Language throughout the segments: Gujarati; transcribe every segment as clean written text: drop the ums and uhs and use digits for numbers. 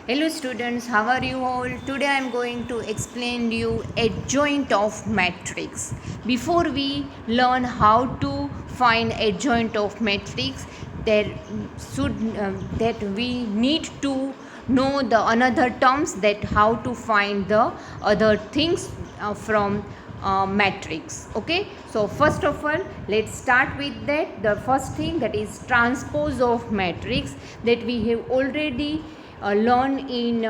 Hello students, how are you all? Today I am going to explain you adjoint of matrix. Before we learn how to find adjoint of matrix, there should that we need to know the another terms that how to find the other things from matrix. Okay, so first of all let's start with that. The first thing, that is transpose of matrix, that we have already learn in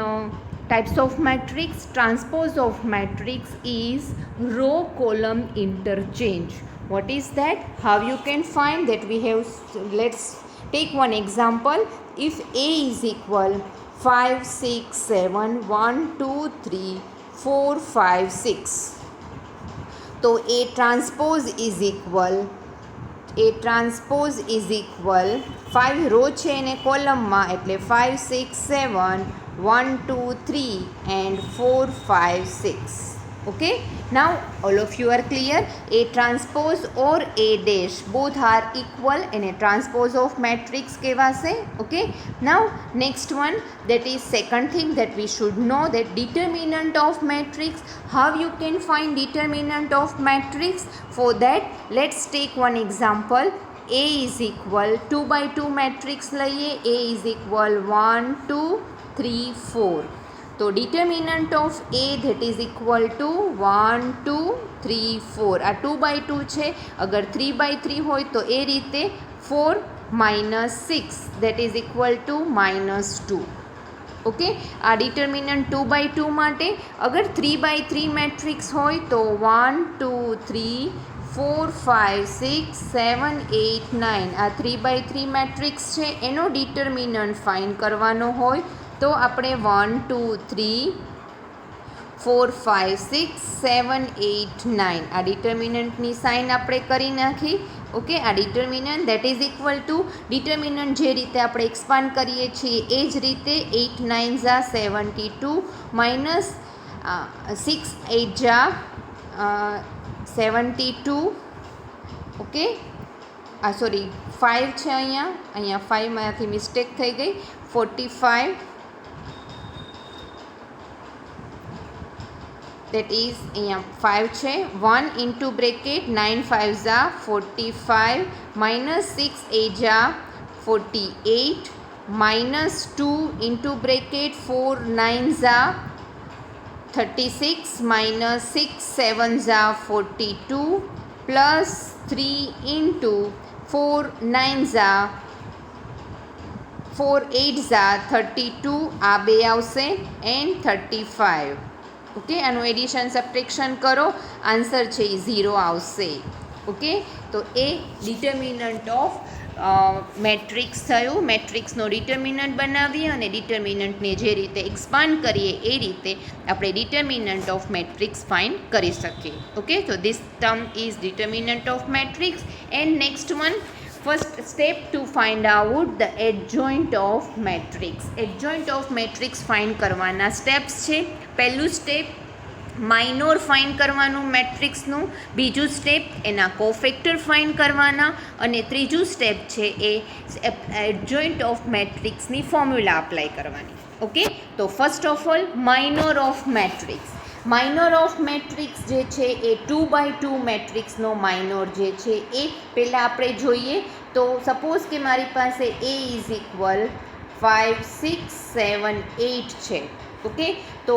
types of matrix. Transpose of matrix is row column interchange. What is that? How you can find that? We have, let's take one example. If A is equal 5 6 7 1 2 3 4 5 6, તો A transpose is equal, A transpose is equal 5 row છે એને કોલમમાં, એટલે 5 6 7 1 2 3 and 4 5 6. Okay, now all of you are clear. A transpose or A dash both are equal and a transpose of matrix કહેવાશે. Okay, now next one, that is second thing that we should know, that determinant of matrix. How you can find determinant of matrix? For that let's take one example. A is equal 2 by 2 matrix લઈએ. A is equal 1 2 3 4. તો determinant of A that is equal to 1 2 3 4. આ 2 by 2 છે. અગર 3 by 3 હોય તો એ રીતે 4 minus 6 that is equal to minus 2. Okay, આ ડિટર્મિનન્ટ 2 by 2 માટે. અગર 3 by 3 મેટ્રિક્સ હોય તો 1 2 3 4 5 6 7 8 9. આ 3 by 3 મેટ્રિક્સ છે, એનો ડિટર્મિનન્ટ ફાઇન્ડ કરવાનો હોય તો આપણે 1 2 3 4 5 6 7 8 9 આ ડિટર્મિનન્ટની સાઇન આપણે કરી નાખી. ઓકે, આ determinant that is equal two determinant જે રીતે આપણે એક્સપાન્ડ કરીએ છીએ એ જ રીતે 8 9 Jha 72 minus 6 8 Jha 72. Okay, sorry 5 છે અહીંયા 5માંથી મિસ્ટેક થઈ ગઈ. 45 that is અહીંયા 5 છે. 1 into bracket 9 5 Jha 45 minus 6 8 Jha 48 minus 2 into bracket 4 9 Jha 36 minus 6 7 Jha 42 plus 3 into 4 9 Jha 4 8 Jha 32. આ બે આવશે and 35. ઓકે, આનું એડિશન સબટ્રેક્શન કરો, આન્સર છે એ 0 આવશે. ઓકે, તો એ ડિટર્મિનન્ટ ઓફ મેટ્રિક્સ થયું. મેટ્રિક્સનો ડિટર્મિનન્ટ બનાવીએ અને ડિટર્મિનન્ટને જે રીતે એક્સપાન્ડ કરીએ એ રીતે આપણે ડિટર્મિનન્ટ ઓફ મેટ્રિક્સ ફાઇન્ડ કરી શકીએ. ઓકે, તો this term is determinant of matrix. And next one, first step to find out the adjoint of matrix. adjoint of matrix find કરવાના સ્ટેપ્સ છે. પહેલું સ્ટેપ માઇનોર ફાઇન્ડ કરવાનું મેટ્રિક્સનું, બીજું સ્ટેપ એના કોફેક્ટર ફાઇન્ડ કરવાના, અને ત્રીજું સ્ટેપ છે એ એડજોઇન્ટ ઓફ મેટ્રિક્સની ફોર્મ્યુલા અપ્લાય કરવાની. ઓકે, તો first of all minor of matrix. Minor of matrix જે છે એ 2 by 2 મેટ્રિક્સનો માઇનોર જે છે એ પહેલાં આપણે જોઈએ. તો સપોઝ કે મારી પાસે A ઇઝ ઇક્વલ 5 6 7 8 છે. ઓકે, તો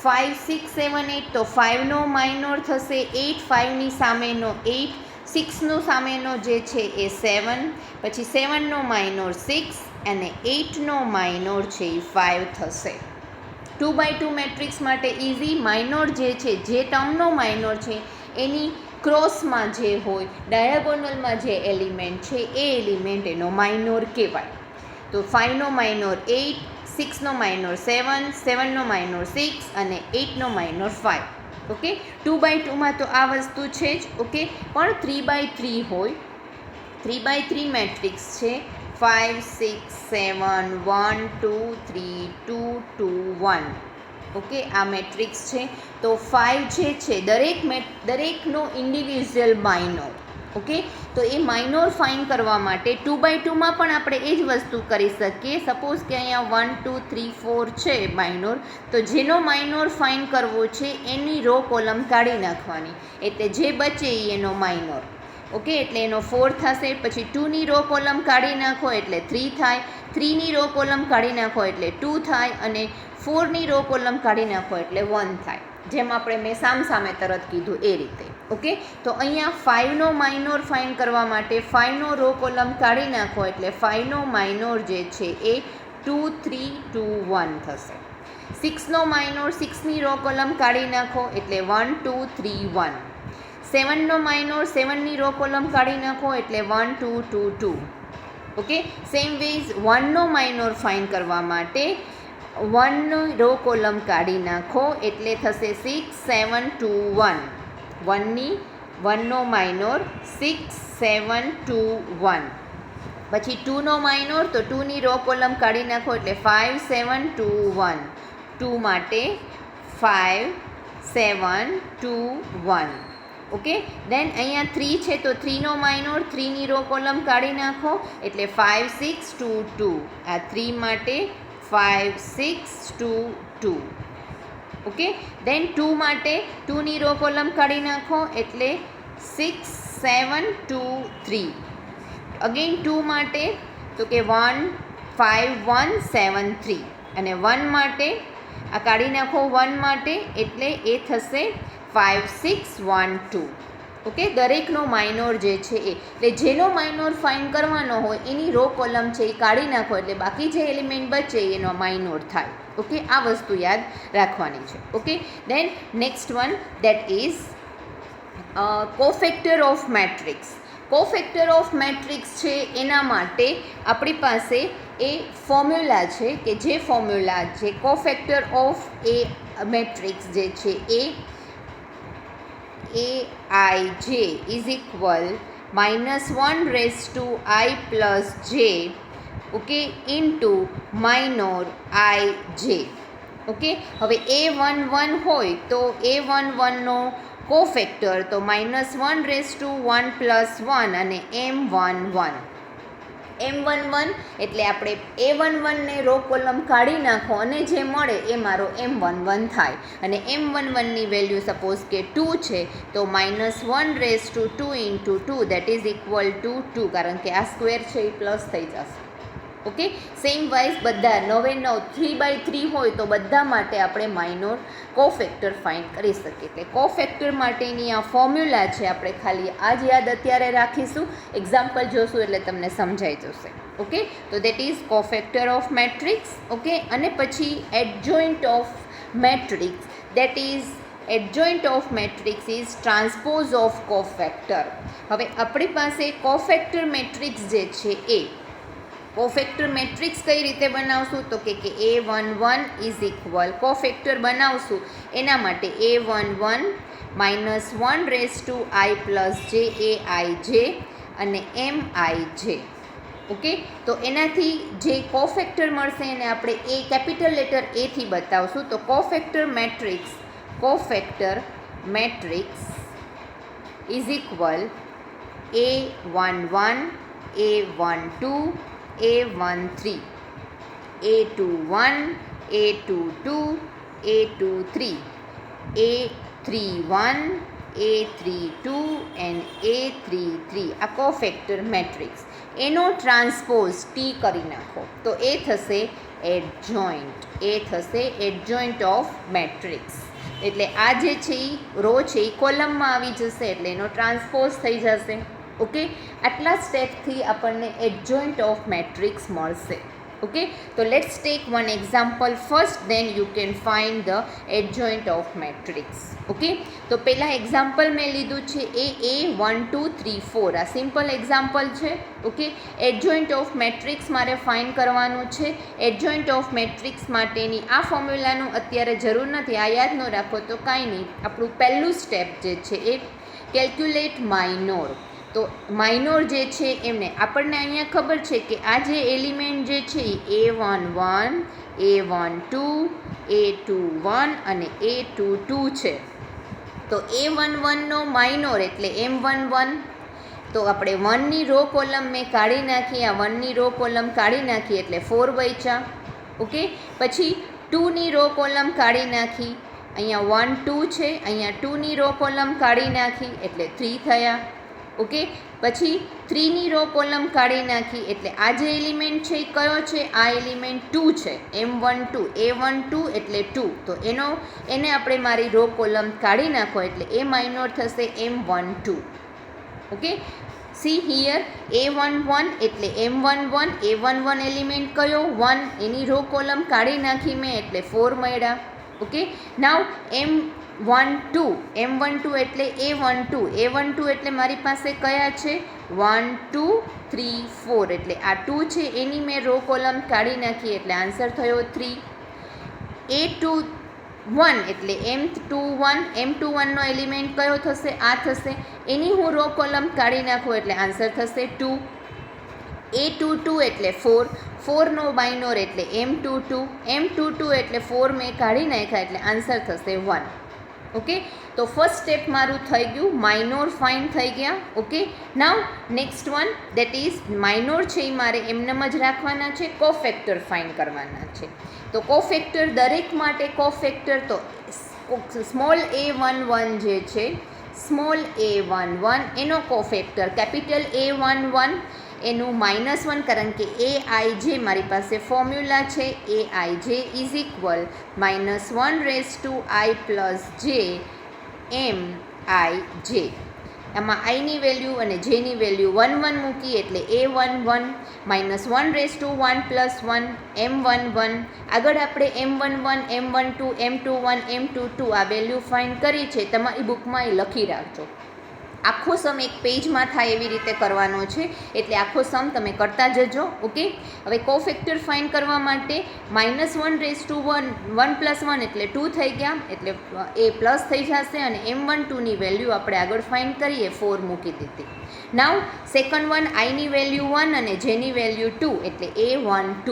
5 6 7 8, તો 5નો માઇનોર થશે 8, 5ની સામેનો 8, 6નો સામેનો જે છે એ 7, પછી 7નો માઇનોર 6 અને 8નો માઇનોર છે એ 5 થશે. 2 by 2 મેટ્રિક્સ માટે ઇઝી. માઇનોર જે છે, જે ટર્મનો માઇનોર છે એની ક્રોસમાં જે હોય, ડાયાગોનલમાં જે એલિમેન્ટ છે એ એલિમેન્ટ એનો માઇનોર કહેવાય. તો 5નો માઇનોર 8, 6નો માઇનોર 7, 7નો માઇનોર 6 અને 8નો માઇનોર 5. ઓકે, 2 by 2માં તો આ વસ્તુ છે જ. ઓકે, પણ 3 by 3 હોય, 3 by 3 મેટ્રિક્સ છે 5 6 7 1 2 3 2 2 1. ઓકે, આ મેટ્રિક્સ છે. તો 5 જે છે દરેકનો ઇન્ડિવિજ્યુઅલ માઇનોર. ઓકે, તો એ માઇનોર ફાઇન કરવા માટે 2/2 માં પણ આપણે એ જ વસ્તુ કરી શકીએ. સપોઝ કે અહીંયા 1 2 3 4 છે માઇનોર, તો જેનો માઇનોર ફાઇન કરવો છે એની રો કોલમ કાઢી નાખવાની, એટલે જે બચે એ એનો માઇનોર. ઓકે, એટલે એનો 4 થશે. પછી 2ની રો કોલમ કાઢી નાખો એટલે 3 થાય, 3ની રો કોલમ કાઢી નાખો એટલે 2 થાય, અને 4ની રો કોલમ કાઢી નાખો એટલે 1 થાય. જેમ મેં સામે તરત કીધું એ રીતે. ઓકે, તો અહીંયા 5નો માઇનોર ફાઇન કરવા માટે 5નો રો કોલમ કાઢી નાખો એટલે 5નો માઇનોર જે છે એ 2 3 2 1 થશે. 6નો માઇનોર 6ની રો કોલમ કાઢી નાખો એટલે 1 2 3 1. 7નો માઇનોર 7ની રો કોલમ કાઢી નાખો એટલે 1 2 2 2. ઓકે, સેમ વેઝ 1નો માઇનોર ફાઇન કરવા માટે 1નો રો કોલમ કાઢી નાખો એટલે થશે 6 7 2 1. 1નો માઇનોર 6 7 2 1. પછી 2નો માઇનોર, તો 2ની રો કોલમ કાઢી નાખો એટલે 5 7 2 1. 2 માટે 5 7 2 1. ઓકે, દેન અહીંયા 3 છે તો 3નો માઇનોર 3ની રો કોલમ કાઢી નાખો એટલે 5 6 2 2. આ 3 માટે 5 6 2 2. ઓકે, દેન 2 માટે 2ની રો કોલમ કાઢી નાખો એટલે 6 7 2 3. અગેન 2 માટે તો કે 1 5 1 7 3. અને 1 માટે આ કાઢી નાખો 1 માટે એટલે એ થશે 5 6 1 2. ઓકે, દરેકનો માઇનોર જે છે એટલે જેનો માઇનોર ફાઇન કરવાનો હોય એની રો કોલમ છે એ કાઢી નાખો એટલે બાકી જે એલિમેન્ટ બચે એનો માઇનોર થાય. ઓકે, આ વસ્તુ યાદ રાખવાની છે. Okay, then next one that is cofactor of matrix. Cofactor of matrix છે એના માટે આપણી પાસે એ ફોર્મ્યુલા છે કે જે ફોર્મ્યુલા જે કોફેક્ટર ઓફ એ મેટ્રિક્સ જે છે એ aij is equal -1 plus j, okay, into minor ij. Okay, હવે a11 હોય તો a11નો કોફેક્ટર તો -1 plus 1 અને m11. m11 એટલે આપણે a11ને રો કોલમ કાઢી નાખો અને જે મળે એ મારો m11 થાય. અને m11ની વેલ્યુ સપોઝ કે 2 છે તો -1 2 into 2 that is equal two 2, કારણ કે આ સ્ક્વેર છે એ પ્લસ થઈ જશે. ઓકે, સેમ વાઇઝ બધા 9 9 3/3 હોય તો બધા માટે આપણે માઇનોર કોફેક્ટર ફાઇન્ડ કરી શકીએ. એટલે કોફેક્ટર માટેની આ ફોર્મ્યુલા છે, આપણે ખાલી આ જ યાદ અત્યારે રાખીશું, એક્ઝામ્પલ જોશું એટલે તમને સમજાઈ જશે. ઓકે, તો that is cofactor of matrix. Okay, અને પછી adjoint of matrix, that is adjoint of matrix is transpose of cofactor. હવે આપણી પાસે કોફેક્ટર મેટ્રિક્સ જે છે એ કોફેક્ટર મેટ્રિક્સ કઈ રીતે બનાવશું તો કે a11 ઇઝ ઇક્વલ કોફેક્ટર બનાવશું એના માટે a11 -1 plus j aij અને mij. ઓકે, તો એનાથી જે કોફેક્ટર મળશે એને આપણે એ કેપિટલ લેટર એ થી બતાવશું. તો cofactor matrix is equal a11 a12 a13 a21 a22 a23 a31 a32 and a33 આ કોફેક્ટર મેટ્રિક્સ. એનો ટ્રાન્સપોઝ ટી કરી નાખો તો એ થશે એડજોઇન્ટ ઓફ મેટ્રિક્સ. એટલે આ જે છે એ રો છે એ કોલમમાં આવી જશે એટલે એનો ટ્રાન્સપોઝ થઈ જશે. ઓકે, આટલા સ્ટેપથી આપણને એડજોઇન્ટ ઓફ મેટ્રિક્સ મળશે. ઓકે, તો let's take one example first, then you can find the adjoint of matrix. Okay, તો પહેલાં એક્ઝામ્પલ મેં લીધું છે એ 1 2 3 4. આ સિમ્પલ એક્ઝામ્પલ છે. ઓકે, એડજોઇન્ટ ઓફ મેટ્રિક્સ મારે ફાઇન્ડ કરવાનું છે. એડજોઇન્ટ ઓફ મેટ્રિક્સ માટેની આ ફોર્મ્યુલાનું અત્યારે જરૂર નથી, આ યાદ ન રાખો તો કાંઈ નહીં. આપણું પહેલું સ્ટેપ જે છે એ કેલ્ક્યુલેટ માઇનોર. તો માઇનોર જે છે એમને આપણને અહીંયા ખબર છે કે આ જે એલિમેન્ટ જે છે એ a11 a12 a21 અને a22 છે. તો a11નો માઇનોર એટલે m11, તો આપણે 1ની રો કોલમ મેં કાઢી નાખી, આ 1ની રો કોલમ કાઢી નાખી એટલે 4 બચ્યા. ઓકે, પછી 2ની રો કોલમ કાઢી નાખી, અહીંયા 1 2 છે, અહીંયા 2ની રો કોલમ કાઢી નાખી એટલે 3 થયા. ઓકે, પછી 3ની રો કોલમ કાઢી નાખી એટલે આ જે એલિમેન્ટ છે એ કયો છે, આ એલિમેન્ટ 2 છે, M12, A12 એટલે 2, તો એને આપણે મારી રો કોલમ કાઢી નાખો એટલે એ માઇનોર થશે M12. Okay, C here A11 એટલે M11, A11 એલિમેન્ટ કયો 1, એની રો કોલમ કાઢી નાખી મેં એટલે 4 મળ્યા. ઓકે, નાવ M12 એટલે A12 એટલે મારી પાસે કયા છે 1 2 3 4 એટલે આ 2 છે એની મેં રો કોલમ કાઢી નાખી એટલે આન્સર થયો 3. A21 એટલે M21 નો એલિમેન્ટ કયો થશે, આ થશે, એની હું રો કોલમ કાઢી નાખું એટલે આન્સર થશે 2. A22 એટલે 4 નો બાઇનોર એટલે M22 એટલે 4 મેં કાઢી નાખ્યા એટલે આન્સર થશે 1. ઓકે, તો ફર્સ્ટ સ્ટેપ મારું થઈ ગયું, માઇનોર ફાઇન્ડ થઈ ગયા. Okay, now next one that is minor છે એ મારે એમનેમ જ રાખવાના છે, કોફેક્ટર ફાઇન્ડ કરવાના છે. તો કોફેક્ટર દરેક માટે કોફેક્ટર તો સ્મોલ a11 જે છે, સ્મોલ a11 એનો કોફેક્ટર કેપિટલ A11 એનું -1, કારણ કે aij મારી પાસે ફોર્મ્યુલા છે, aij is equal -1/i + j mij. આમાં આઈની વેલ્યુ અને જેની વેલ્યુ 1 1 મૂકી એટલે A11 -1/1 + 1 M11. આગળ આપણે M11, M12, M21, M22 આ વેલ્યુ ફાઇન્ડ કરી છે, તમારી બુકમાં એ લખી રાખજો. આખો સમ એક પેજમાં થાય એવી રીતે કરવાનો છે, એટલે આખો સમ તમે કરતા જજો. ઓકે, હવે કોફેક્ટર ફાઇન્ડ કરવા માટે -1/1 + 1 એટલે 2 થઈ ગયા, એટલે એ પ્લસ થઈ જશે અને M12ની વેલ્યુ આપણે આગળ ફાઇન્ડ કરીએ 4 મૂકી દીધી. નાવ સેકન્ડ વન, આઈની વેલ્યુ 1 અને જેની વેલ્યુ 2 એટલે A12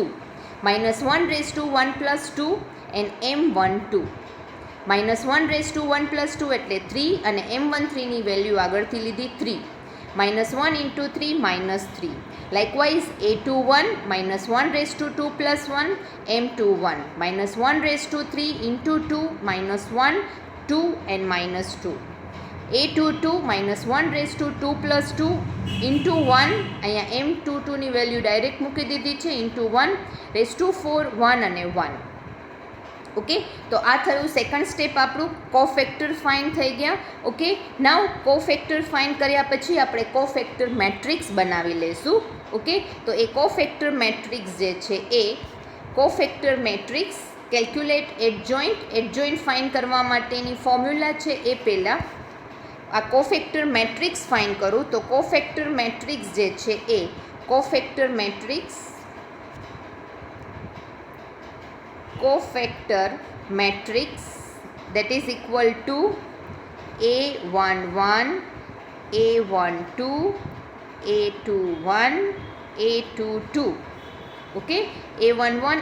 -1/1 + 2 એન્ડ M12 -1/1 + 2 એટલે 3 અને M13ની વેલ્યુ આગળથી લીધી 3, -1 × 3 -3. Likewise A21 -1/2 + 1 M21 -1/3 × 2 -1 2 and -2. A22 -1/2 + 2 × 1, અહીંયા M22ની વેલ્યુ ડાયરેક્ટ મૂકી દીધી છે, × 1/4 1 અને 1. ઓકે, તો આ થયું સેકન્ડ સ્ટેપ આપણું, કોફેક્ટર ફાઇન્ડ થઈ ગયા. ઓકે, નાવ કોફેક્ટર ફાઇન્ડ કર્યા પછી આપણે કોફેક્ટર મેટ્રિક્સ બનાવી લઈશું. ઓકે, તો એ કોફેક્ટર મેટ્રિક્સ જે છે એ cofactor matrix calculate adjoint find કરવા માટેની ફોર્મ્યુલા છે. એ પહેલાં આ કોફેક્ટર મેટ્રિક્સ ફાઇન્ડ કરું તો કોફેક્ટર મેટ્રિક્સ જે છે એ cofactor matrix that is equal to A11, A12, A21, A22. Okay, A11,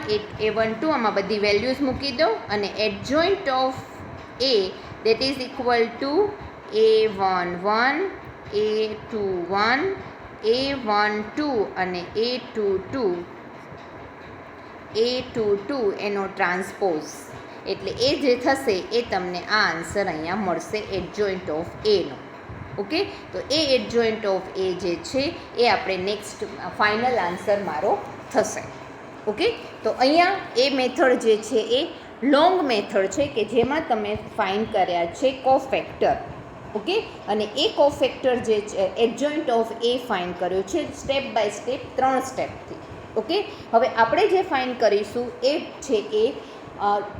A12 આમાં બધી વેલ્યુઝ મૂકી દો અને adjoint of A that is equal to A11, A21, A12 અને A22 એનો ટ્રાન્સપોઝ, એટલે એ જે થશે એ તમને આ આન્સર અહીંયા મળશે એડજોઇન્ટ ઓફ એનો. ઓકે, તો એ એડજોઇન્ટ ઓફ એ જે છે એ આપણે નેક્સ્ટ ફાઇનલ આન્સર મારો થશે. ઓકે, તો અહીંયા એ મેથડ જે છે એ લોંગ મેથડ છે કે જેમાં તમે ફાઇન્ડ કર્યા છે કોફેક્ટર. ઓકે, અને એ કોફેક્ટર જે છે એડજોઇન્ટ ઓફ એ ફાઇન્ડ કર્યો છે સ્ટેપ બાય સ્ટેપ 3 સ્ટેપથી. ઓકે, હવે આપણે જે ફાઇન્ડ કરીશું એ છે એ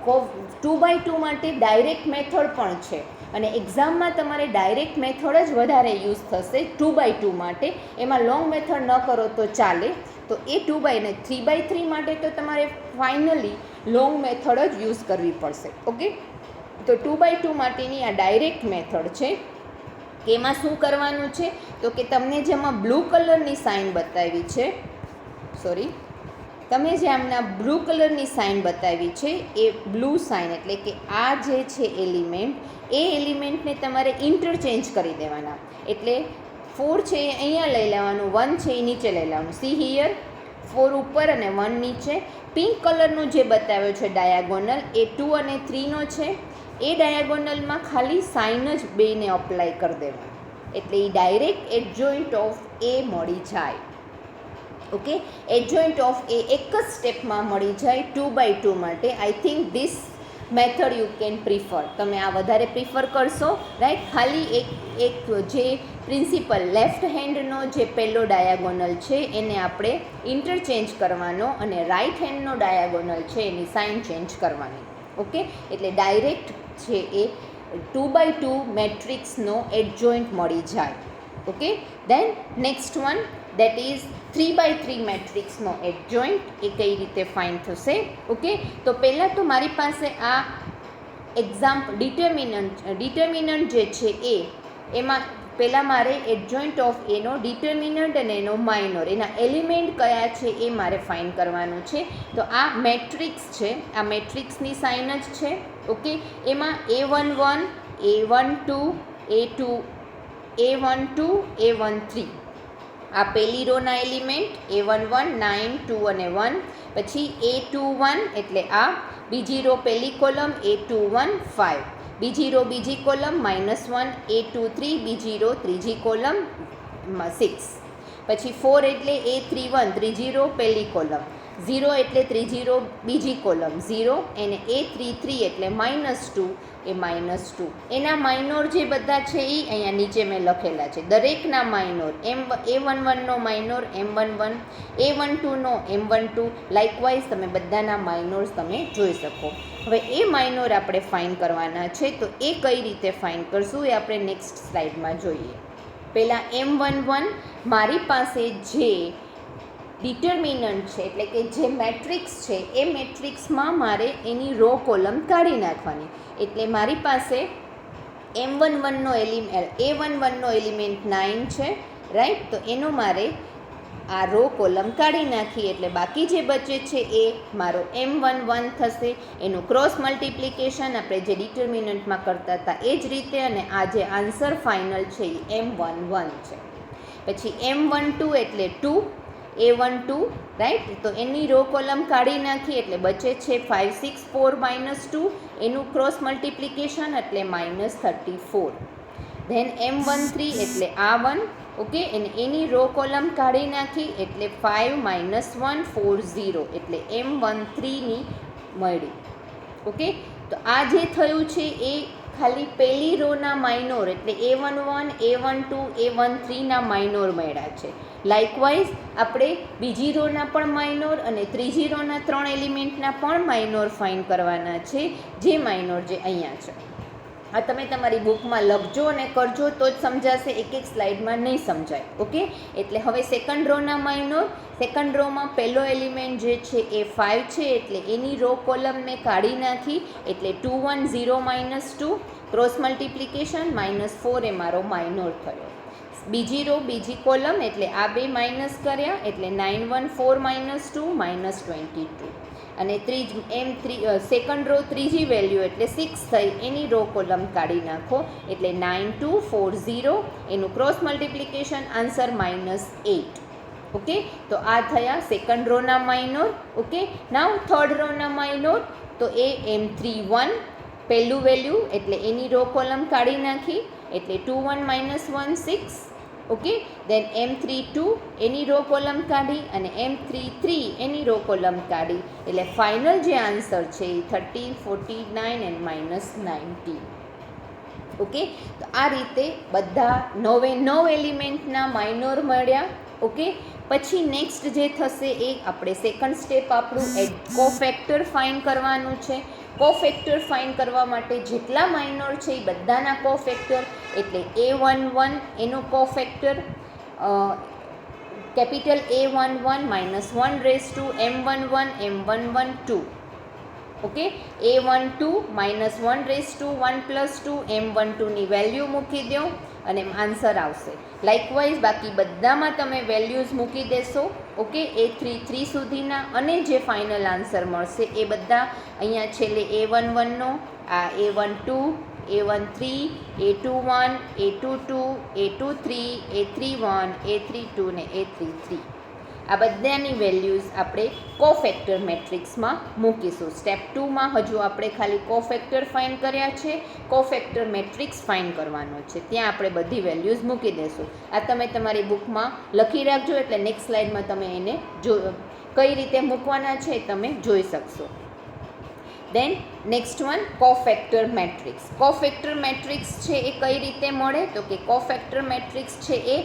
2x2 માટે ડાયરેક્ટ મેથડ પણ છે અને એક્ઝામમાં તમારે ડાયરેક્ટ મેથડ જ વધારે યુઝ થશે 2x2 માટે, એમાં લોંગ મેથડ ન કરો તો ચાલે. તો એ 3x3 માટે તો તમારે ફાઇનલી લોંગ મેથડ જ યુઝ કરવી પડશે. ઓકે, તો 2x2 માટેની આ ડાયરેક્ટ મેથડ છે કે એમાં શું કરવાનું છે તો કે તમને જેમાં બ્લુ કલરની સાઇન બતાવી છે, તમે જે આમના બ્લુ કલરની સાઇન બતાવી છે એ બ્લુ સાઇન એટલે કે આ જે છે એલિમેન્ટને તમારે ઇન્ટરચેન્જ કરી દેવાના. એટલે 4 છે એ અહીંયા લઈ લેવાનું, 1 છે એ નીચે લઈ લેવાનું. સી હિયર 4 ઉપર અને 1 નીચે. પિંક કલરનું જે બતાવ્યો છે ડાયાગોનલ એ 2 અને 3નો છે. એ ડાયાગોનલમાં ખાલી સાઇન જ બેને અપ્લાય કરી દેવાનું, એટલે એ ડાયરેક્ટ એડજોઇન્ટ ઓફ એ મળી જાય. ઓકે, એડજોઇન્ટ ઓફ એ એક જ સ્ટેપમાં મળી જાય 2/2 માટે. I think this method you can prefer, તમે આ વધારે પ્રિફર કરશો, રાઈટ. ખાલી એક જે પ્રિન્સિપલ લેફ્ટ હેન્ડનો જે પહેલો ડાયાગોનલ છે એને આપણે ઇન્ટરચેન્જ કરવાનો અને રાઈટ હેન્ડનો ડાયાગોનલ છે એની સાઇન ચેન્જ કરવાની. ઓકે, એટલે ડાયરેક્ટ છે એ 2/2 મેટ્રિક્સનો એડજોઇન્ટ મળી જાય. Okay, then next one that is 3/3 મેટ્રિક્સનો એડજોઇન્ટ. એ કઈ રીતે ફાઇન થશે? ઓકે, તો પહેલાં તો મારી પાસે આ ડિટર્મિનન્ટ જે છે એમાં પહેલાં મારે એડજોઇન્ટ ઓફ એનો ડિટર્મિનન્ટ અને એનો માઇનોર, એના એલિમેન્ટ કયા છે એ મારે ફાઇન કરવાનું છે. તો આ મેટ્રિક્સ છે, આ મેટ્રિક્સની સાઇન જ છે. ઓકે, એમાં A11, A12, A12, A13 આ પહેલી રોના એલિમેન્ટ, A11 9, 2 અને 1. પછી A21 એટલે આ બીજી રો પહેલી કોલમ, A21 5. બીજી રો બીજી કોલમ -1, A23 બીજી રો ત્રીજી કોલમ 6. પછી 4 એટલે A31 ત્રીજી રો પહેલી કોલમ, 0 એટલે ત્રીજી રો બીજી કોલમ 0, અને A33 એટલે -2 એ -2. એના માઇનોર જે બધા છે એ અહીંયા નીચે મેં લખેલા છે. દરેકના માઇનોર A11નો માઇનોર M11, A12નો M12, લાઇકવાઇઝ તમે બધાના માઇનોર્સ તમે જોઈ શકો. હવે એ માઇનોર આપણે ફાઇન કરવાના છે, તો એ કઈ રીતે ફાઇન કરશું એ આપણે નેક્સ્ટ સ્લાઇડમાં જોઈએ. પહેલાં M11 મારી પાસે જે ડિટર્મિનન્ટ છે, એટલે કે જે મેટ્રિક્સ છે એ મેટ્રિક્સમાં મારે એની રો કોલમ કાઢી નાખવાની. એટલે મારી પાસે A11નો એલિમેન્ટ 9 છે, રાઈટ. તો એનો મારે આ રો કોલમ કાઢી નાખી, એટલે બાકી જે બચે છે એ મારો M11 થશે. એનું ક્રોસ મલ્ટિપ્લિકેશન આપણે જે ડિટર્મિનન્ટમાં કરતા હતા એ જ રીતે, અને આ જે આન્સર ફાઇનલ છે એ M11 છે. પછી M12 એટલે 2, A12, રાઈટ. તો એની રો કોલમ કાઢી નાખી, એટલે બચે છે 5 6 4 -2. એનું ક્રોસ મલ્ટિપ્લિકેશન એટલે -34. ધેન M13 એટલે આ 1. ઓકે, અને એની રો કોલમ કાઢી નાખી, એટલે 5 -1 4 0, એટલે M13ની મળી. ઓકે, તો આ જે થયું છે એ ખાલી પહેલી રોના માઇનોર, એટલે A11, A12, A13ના માઇનોર મળ્યા છે. લાઇકવાઇઝ આપણે બીજી રોના પણ માઇનોર અને ત્રીજી રોના 3 એલિમેન્ટના પણ માઇનોર ફાઇન કરવાના છે, જે માઇનોર જે અહીંયા છે. આ તમે તમારી બુકમાં લખજો અને કરજો તો જ સમજાશે, એક સ્લાઇડમાં નહીં સમજાય. ઓકે, એટલે હવે સેકન્ડ રોના માઇનોર, સેકન્ડ રોમાં પહેલો એલિમેન્ટ જે છે એ 5 છે, એટલે એની રો કોલમ મેં કાઢી નાખી, એટલે 2 1 0 -2, ક્રોસ મલ્ટિપ્લિકેશન -4 એ મારો માઇનોર થયો. બીજી રો બીજી કોલમ, એટલે આ બે માઇનસ કર્યા, એટલે 9 1 4 -2 -22. અને સેકન્ડ રો ત્રીજી વેલ્યુ એટલે 6 થઈ, એની રો કોલમ કાઢી નાખો, એટલે 9 2 4 0, એનું ક્રોસ મલ્ટિપ્લિકેશન આન્સર -8. ઓકે, તો આ થયા સેકન્ડ રોના માઇનોર. ઓકે, નાવ થર્ડ રોના માઇનોર, તો એ M31 પહેલું વેલ્યુ, એટલે એની રો કોલમ કાઢી નાખી, એટલે 2 1 -1 6. ઓકે, દેન M32 એની રો કોલમ કાઢી, અને M33 એની રો કોલમ કાઢી, એટલે ફાઇનલ જે આન્સર છે એ 13 49 and -19. ઓકે, તો આ રીતે બધા 9 એલિમેન્ટના માઇનોર મળ્યા. ઓકે, પછી નેક્સ્ટ જે થશે એ આપણે સેકન્ડ સ્ટેપ આપણું કોફેક્ટર ફાઇન કરવાનું છે. કોફેક્ટર ફાઇન કરવા માટે જેટલા માઇનોર છે એ બધાના કોફેક્ટર, એટલે A11 એનો cofactor capital A11 -1 raised to M11 M11 2. Okay, A12 -1 raised to 1 + 2 M12ની વેલ્યુ મૂકી દો અને આન્સર આવશે. લાઇકવાઇઝ બાકી બધામાં તમે વેલ્યુઝ મૂકી દેશો. ઓકે, A33 સુધીના, અને જે ફાઇનલ આન્સર મળશે એ બધા અહીંયા છેલ્લે A11નો, આ A12, A13, A21, A22, A23, A31, A32 ને A33 આ બધાની વેલ્યુઝ આપણે કોફેક્ટર મેટ્રિક્સમાં મૂકીશું. સ્ટેપ 2માં હજુ આપણે ખાલી કોફેક્ટર ફાઇન્ડ કર્યા છે, કોફેક્ટર મેટ્રિક્સ ફાઇન્ડ કરવાનો છે, ત્યાં આપણે બધી વેલ્યુઝ મૂકી દઈશું. આ તમે તમારી બુકમાં લખી રાખજો, એટલે નેક્સ્ટ સ્લાઇડમાં તમે એને કઈ રીતે મૂકવાના છે એ તમે જોઈ શકશો. Then next one cofactor matrix. Cofactor matrix છે એ કઈ રીતે મળે તો કે કોફેક્ટર મેટ્રિક્સ છે એ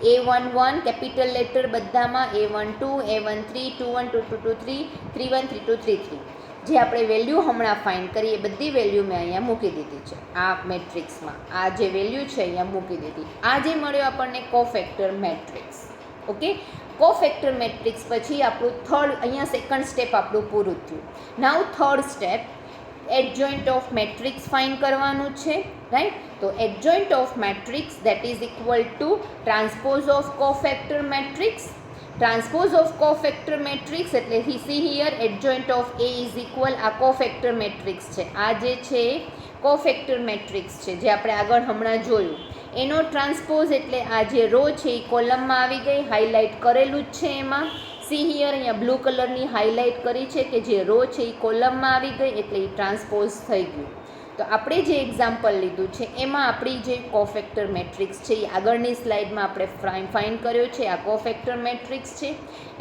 A11 કેપિટલ લેટર બધામાં, A12, A13, 21, 22, 23, 31, 32, 33 જે આપણે વેલ્યુ હમણાં ફાઇન્ડ કરી એ બધી વેલ્યુ મેં અહીંયા મૂકી દીધી છે આ મેટ્રિક્સમાં. આ જે વેલ્યુ છે અહીંયા મૂકી દીધી. આ જે મળ્યો આપણને cofactor matrix. Okay, cofactor matrix પછી આપણું થર્ડ, અહીંયા સેકન્ડ સ્ટેપ આપણું પૂરું થયું. Now third step adjoint of matrix find કરવાનું છે, રાઈટ. તો adjoint of matrix that is equal to transpose of cofactor matrix. Transpose of cofactor matrix એટલે see here adjoint of A is equal આ કોફેક્ટર મેટ્રિક્સ છે. આ જે છે કોફેક્ટર મેટ્રિક્સ છે જે આપણે આગળ હમણાં જોયું. એનો ટ્રાન્સપોઝ એટલે આ જે રો છે એ કોલમમાં આવી ગઈ, હાઇલાઇટ કરેલું જ છે એમાં. સી હિયર અહીંયા બ્લુ કલરની હાઇલાઇટ કરી છે કે જે રો છે એ કોલમમાં આવી ગઈ એટલે એ ટ્રાન્સપોઝ થઈ ગયું. તો આપણે જે એક્ઝામ્પલ લીધું છે એમાં આપણી જે કોફેક્ટર મેટ્રિક્સ છે એ આગળની સ્લાઇડમાં આપણે ફાઇન્ડ કર્યો છે. આ કોફેક્ટર મેટ્રિક્સ છે,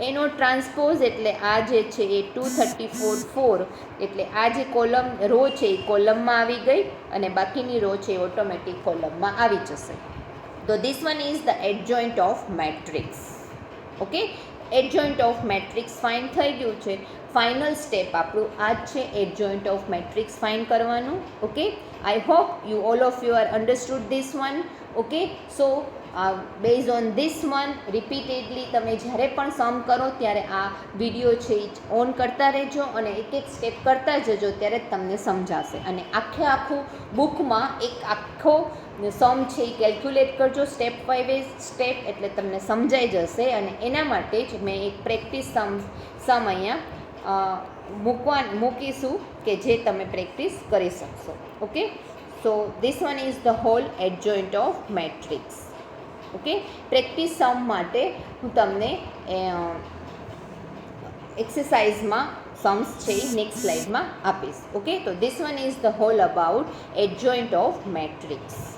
એનો ટ્રાન્સપોઝ એટલે આ જે છે એ 234, 4 એટલે આ જે કોલમ રો છે એ કોલમમાં આવી ગઈ અને બાકીની રો છે એ ઓટોમેટિક કોલમમાં આવી જશે. તો this one is the adjoint of matrix. Okay, adjoint of matrix find થઈ ગયું છે. ફાઇનલ સ્ટેપ આપણું આ જ છે એડજોઇન્ટ ઓફ મેટ્રિક્સ ફાઇન્ડ કરવાનું. Okay, I hope you all of you are understood this one. Okay, so base on this one repeatedly તમે જ્યારે પણ સમ કરો ત્યારે આ વિડીયો છે એ ઓન કરતા રહેજો અને એક એક સ્ટેપ કરતા જજો, ત્યારે જ તમને સમજાશે. અને આખું બુકમાં એક આખો સમ છે એ કેલ્ક્યુલેટ કરજો સ્ટેપ બાય સ્ટેપ, એટલે તમને સમજાઈ જશે. અને એના માટે જ મેં એક પ્રેક્ટિસ સમ અહીંયા મૂકીશું કે જે તમે પ્રેક્ટિસ કરી શકશો. Okay, so this one is the whole adjoint of matrix. Okay, practice some માટે હું તમને એક્સરસાઇઝમાં સમ્સ છે એ નેક્સ્ટ સ્લાઇડમાં આપીશ. ઓકે, તો this one is the whole about adjoint of matrix.